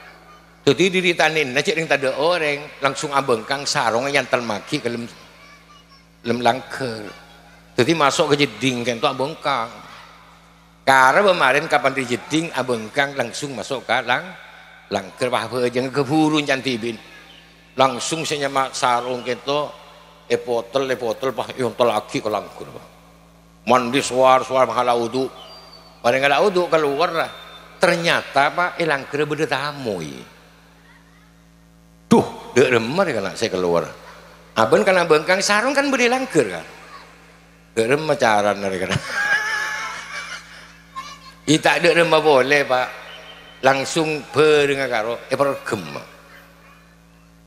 Jadi diri tanin, nak cik tak ada orang langsung abengkang sarong yang termaki ke lem langker. Jadi masuk ke jeding kan tu abengkang. Karena kemarin kapan di jeding abengkang langsung masuk ke langker apa jangan keburu cantibin. Langsung saya nyamak sarong gitu, epotol pah yang terlaki ke langker. Mandi suar mahala udu. Pada nggak ada udu keluar lah. Ternyata pak langker bertamu. Duh, dek remar kan saya keluar. Aben kan bengkang sarung kan beri langker kan. Dek remar caran dari kan. Tak dek remar boleh pak. Langsung dengan karo pergem.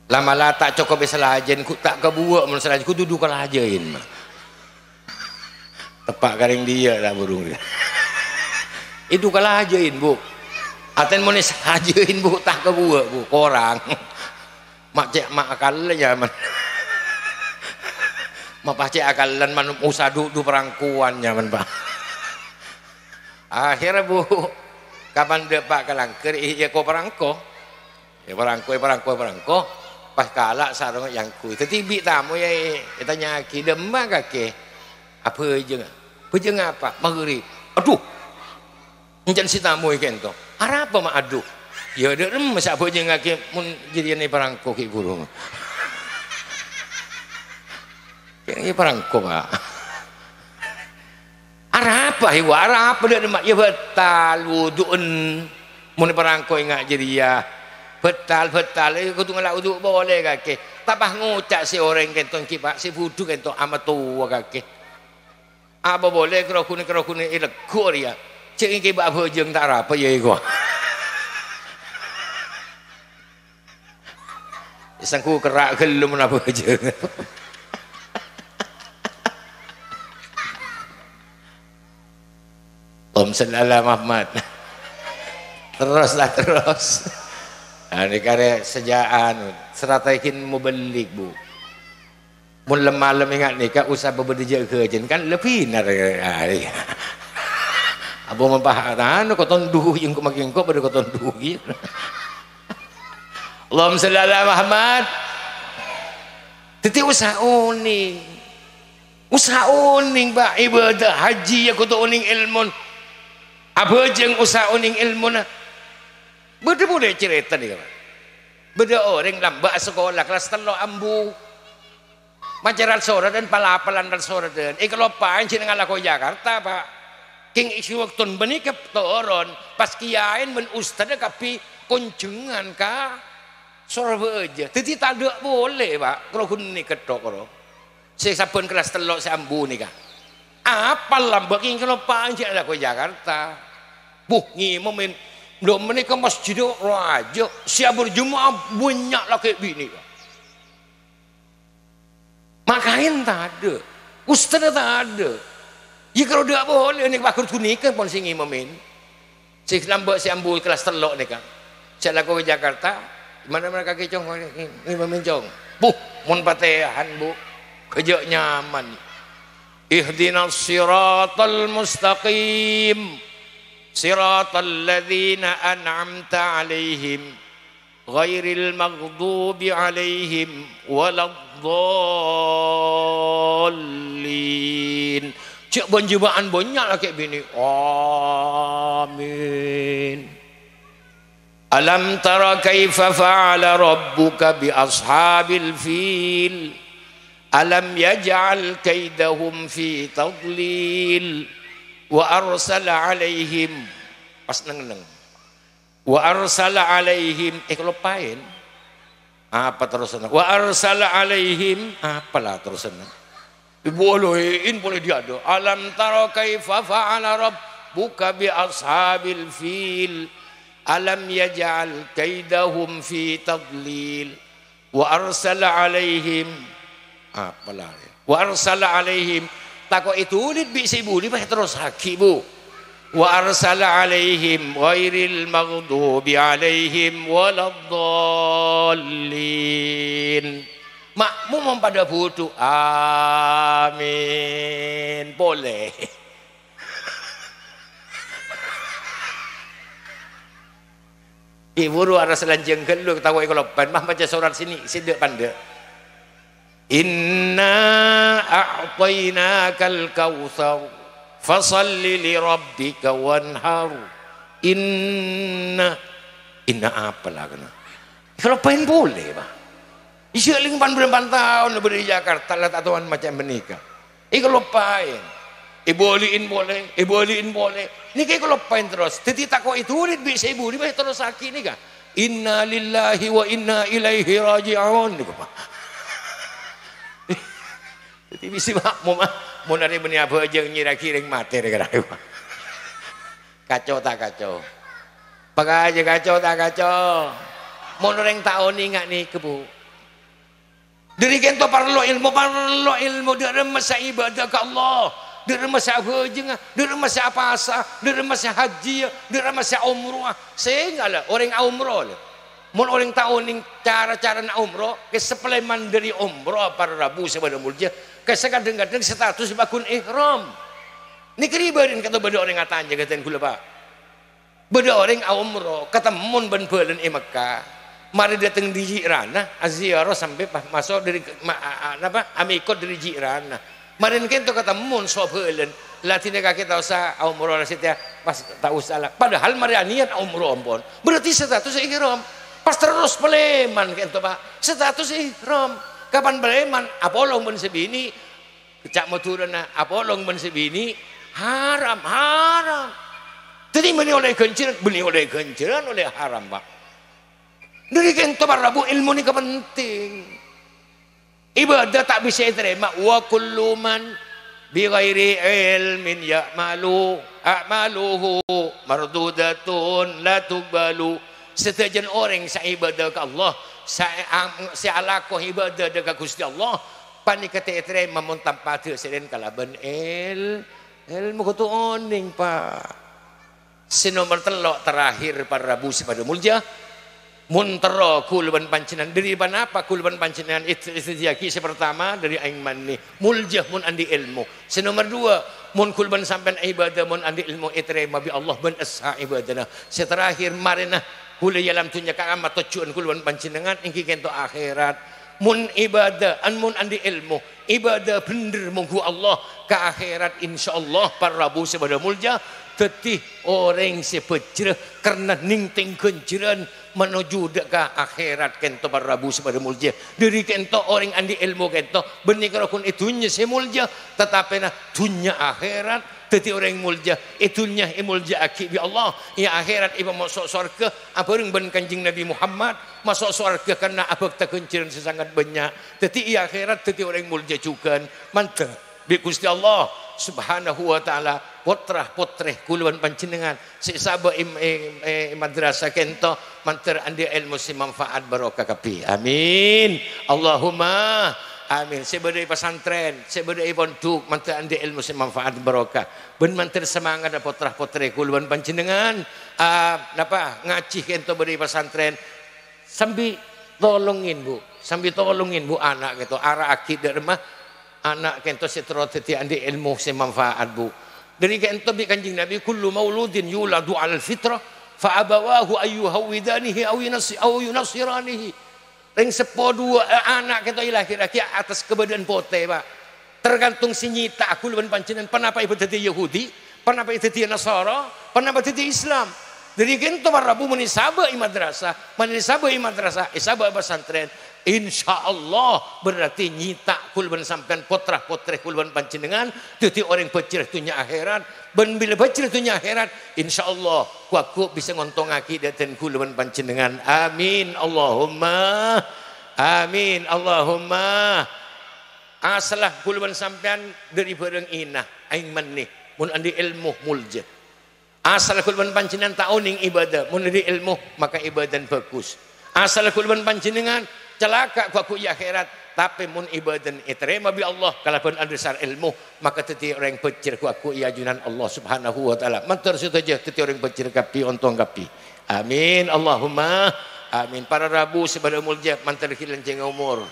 Lama-lama tak cukup selajen ku tak kebuak mun selajen ku duduk kalajain mah. Tepak garing dia lah burung dia. Itu kalajain bu. Aten mun sajain bu tak kebuak bu korang. Mak cek mak akalan zaman. Mak pacek akalan man usah du perangkuan zaman pak. Akhirnya bu, kapan dia pak kalangker iya ko perangko. Ya perangko. Pas kalak sarung yang kui. Ketibi tamu ya kita nyaki demam kaki. Apa aja apa? Maghrib. Aduh. Encan si tamu ikan tu. Apa mak aduh? Ya ada remes apa je ngake mun jadi ni perangko ki guru. Yang perangko pak. Apa dia mak ya betal wuduun mun perangko ingat jadi ya. Betal aku tunggu lah wudu boleh kake. Tapah ngucak si orang kenton ki pak si wudu kenton amat tua kake. Apa boleh kerokune ilekor ya. Cek ki bak bojeng tak apa ya iko. Sangku kerak gelum apa aja. Om Sallallahu Muhammad. Terus. Ini karya sejaan. Seratakin mau beli bu. Mun malam ingat ni kan usah berbeda ke jen kan lebih nari. Abu mempahatan kau tondu yang kau makin kau pada kau tondu. Allahumma shalli ala Muhammad. Teti usaha uning ba ibadah haji aku tu uning ilmun. Apa jeng usaha uning ilmun? Beda boleh cerita ni kan. Beda orang lambat sekolah kelas 3 ambu. Majaran sore dan palapalan dan sore dan. Kalau pain cina ngalah ko Jakarta pak. King isi waktu benikap turun pas kiain men ustad kapi kunjungan ka. Sore aja, jadi tak ada boleh pak. Kalau kun ni ketok kalau, saya sabun kelas telok sambu ni kah? Apa lambat ini kalau panjang lah ke Jakarta? Ngimamin, belum menikah masjid raja, siap berjemaah banyak lah kayak bini. Makain tak ada, ustaz tak ada. Ya kalau tak boleh ni bakal tu nikah pun saya ngimamin. Saya lambat sambu kelas telok ni kah? Saya laku ke Jakarta. Mana mereka kecong ini memencong. Mun patehan bu, kerja nyaman. Ihdinas siratal mustaqim, siratal ladzina an'amta alaihim, ghairil maghdubi alaihim waladdallin. Cek banjibaan banyak lah kayak bini. Amin. Alam tara kaifa fa'ala rabbuka bi ashabil fil alam yaj'al kaidahum fi tadlil wa arsala alaihim pas neng wa arsala alaihim kelupain apa terusan wa arsala alaihim apalah terusan boleh dia ada alam tara kaifa fa'ala rabbuka bi ashabil fil alam yaj'al kaidahum fi tadlil wa arsala alaihim apalah wa arsala alaihim takut itu ulit bi sibu di terus haki bu wa arsala alaihim ghairil maghdubi alaihim waladdallin makmum pada butuh amin boleh ibu ada selanjang keluk tahu kalau pan mah baca surat sini sidak panda inna a'tainakal kautsar fasalli li rabbika wanhar inna apalah kena kalau pain boleh bah isya 84 tahun beri Jakarta lah tatuan macam menikah kalau pain iboliin boleh ini kayak kalau pain terus teti takut itu ulit bisa ibu ini terus sakit ni kah inna lillahi wa inna ilaihi raji'un ni kah jadi bisa mau nari beni apa aja ngira kiring mati kacau tak kacau pakai aja kacau tak kacau mau orang tahun ingat nih kebu dari kento perlu ilmu dari masa ibadah ke Allah dari masa apa aja dari masa apa asa dari masa haji dari masa umrah sehingga lah orang umrah lah mun orang tahun ning cara-cara nak umrah ke suplemen dari umrah para Rabu sebada mulja ke kadang-kadang status bakun ihram ni keribadin kata bada orang ngatanya katain kula Pak bada orang umrah ketemu ban beuleun Mekah mari datang di Jirana aziarah sampai masuk dari apa amikot dari Jirana mari kento ketemu so beuleun latine kaki tau sa umrah sitia pas tak usah lah padahal mari niat umrah ampun berarti status ihram pas terus peleman kento Pak status ihram kapan peleman apolong men sebini cak moturna apolong men sebini haram jadi beni oleh kenciran oleh haram Pak dari kento Rabu ilmu ni penting ibadah tak bisa diterima wa kullu man bi ghairi ilmin a'maluhu mardudatun la tuqbalu setajan orang sa ibadah ke Allah sa alakoh ibadah dekat Gusti Allah pani kata terima mun tanpa teu selain kalaban ilmu kutu oning Pak sinomor telok terakhir para Rabu pada mulja muntero kulban pancenan dari apa kulban pancenan istiaki pertama dari aing manni muljah mun andi ilmu senomor dua mun kulban sampean ibadah mun andi ilmu itrema bi Allah ban asha ibadana seterakhir marina hulai alam tunya ka amat tujuan kulban pancenengan ingki kento akhirat mun ibadah mun andi ilmu ibadah bener munggu Allah ke akhirat insyaallah para Rabu sebada mulja tetih orang sepejreh karena ningting kenceran menuju ke akhirat kento para Rabu sebada mulja dari kento orang andi ilmu kento benih kalau itunya semulja tetapi nah dunya akhirat tetih orang mulja itunya mulja akibi Allah ya akhirat ibu masuk surga apa orang ben kanjing Nabi Muhammad masuk surga karena abak tak kenceran sesangat banyak tetih ya akhirat tetih orang mulja juga mantap bi Gusti Allah subhanahu wa ta'ala putrah-putrih kuluan panjenengan si sabo madrasah kento manter andi ilmu si manfaat barokah kapi amin Allahumma amin sebadai pesantren sebadai pondok manter andi ilmu si manfaat barokah ben manter semangat putrah-putrih kuluan panjenengan napa ngaji kento badai pesantren sambil tolongin bu anak gitu arah akidah rumah anak kento setro teti andi ilmu se manfaat bu dari kento bi kanjing Nabi kullu mauludin yuladu al fitrah fa abawahu ayyuhawidanihi aw yunasiranihi ring sepo dua anak kento lahir-lahir atas kebadan pote Pak tergantung sinyita aku leban pancenan panapa ibu teti Yahudi panapa teti Nasara panapa teti Islam dari kento Rabu menisaba madrasah isaba pesantren insya Allah berarti nyita kulban sampean potrah potreh kulban panjenengan tuti orang pecirah tunya akhirat ben bila pecirah tunya akhirat insya Allah kuaku bisa ngontongaki daten kulban panjenengan amin Allahumma amin Allahumma asalah kulban sampean dari bareng inah aing manih mun andi ilmu mulja asal kulban panjenengan tauning ibadah mun andi ilmu maka ibadah bagus asal kulban panjenengan celaka ku ya akhirat tapi mun ibadah iterima bi Allah kalaupun ada sar ilmu maka teti orang pecir ku ya junan Allah subhanahu wa taala mantar saja teti orang pecir kapi ontong kapi amin Allahumma amin para rabu sebada mulja mantar kilanceng umur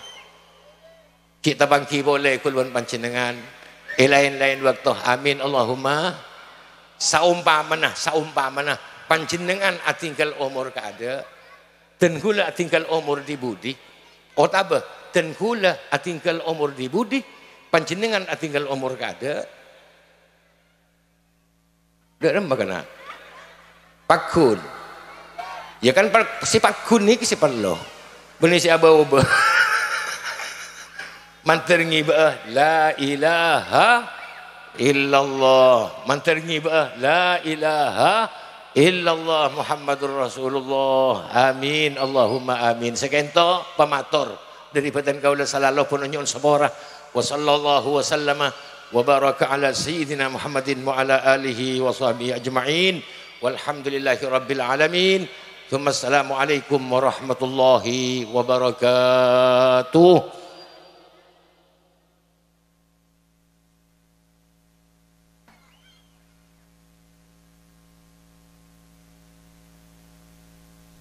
kita bangki boleh kulban panjenengan lain-lain waktu amin Allahumma saumpamana panjenengan atinggal umur kaada dan kula atinggal umur di budi otabah dan kula atinggal umur di budi panjenengan atinggal umur kada dalam bagaimana pakun ya kan si pakun ni si perlo benih si abah-abah mantar ngibah la ilaha illallah mantar ngibah la ilaha illallah Muhammadur Rasulullah amin Allahumma amin sekento pamator dari badan kaula salalu pun nyon sabara wa sallallahu wa sallama wa baraka ala sayyidina Muhammadin wa ala alihi wa sahbihi ajma'in walhamdulillahi rabbil alamin thumma assalamu alaikum warahmatullahi wabarakatuh.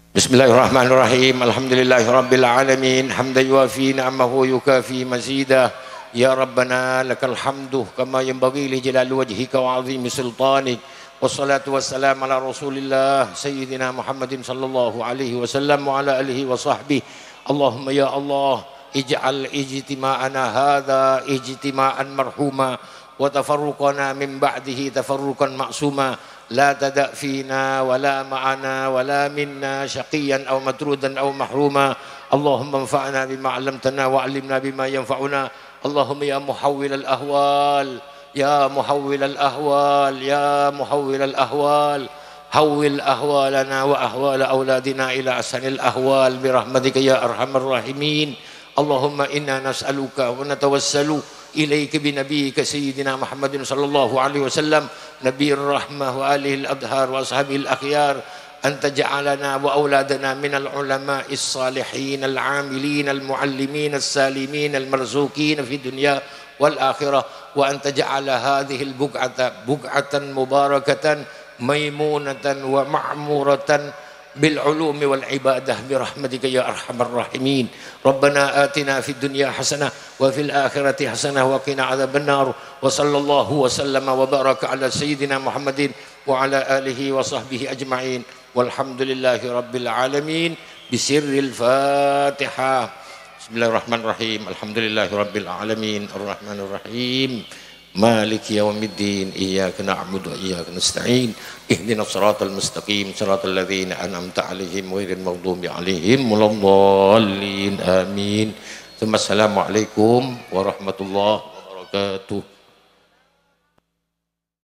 Bismillahirrahmanirrahim. Alhamdulillahirabbil alamin. Hamdan yuafi ni'amahu yukafi mazida. Ya Rabbana lakal hamdu kama yanbaghi li jalali wajhika wa 'azimi sultanik. Wassalatu wassalamu ala Rasulillah sayyidina Muhammadin sallallahu alaihi wasallam wa ala alihi wa sahbihi. Allahumma ya Allah ij'al ijtima'ana hadza ijtima'an marhuma wa tafarruqana min ba'dihi tafarruqan ma'suma. لا تدع فينا ولا معنا ولا منا شقيا أو مطرودا أو محروما اللهم انفعنا بما علمتنا وعلمنا بما ينفعنا اللهم يا محول الأهوال يا محول الأهوال يا محول الأهوال حول أهوالنا وأهوال أولادنا إلى أحسن الأهوال برحمتك يا أرحم الراحمين اللهم إنا نسألك ونتوسل إليك بنبيك سيدنا محمد صلى الله عليه وسلم نبي الرحمة وآله الأبهار وأصحابه الأخيار أن تجعلنا وأولادنا من العلماء الصالحين العاملين المعلمين السالمين المرزوقين في الدنيا والآخرة وأن تجعل هذه البقعة بقعة مباركة ميمونة ومعمورة بالعلوم والعبادة برحمتك يا أرحم الراحمين ربنا آتنا في الدنيا حسنة وفي الآخرة حسنة وقنا عذاب النار وصلى الله وسلم وبارك على سيدنا محمد وعلى آله وصحبه أجمعين والحمد لله رب العالمين بسر الفاتحة بسم الله الرحمن الرحيم الحمد لله رب العالمين الرحمن الرحيم مالك يوم الدين إياك نعبد وإياك نستعين اهدنا الصراط المستقيم صراط الذين أنعمت عليهم غير المغضوب عليهم ولا الضالين آمين ثم السلام عليكم ورحمة الله وبركاته.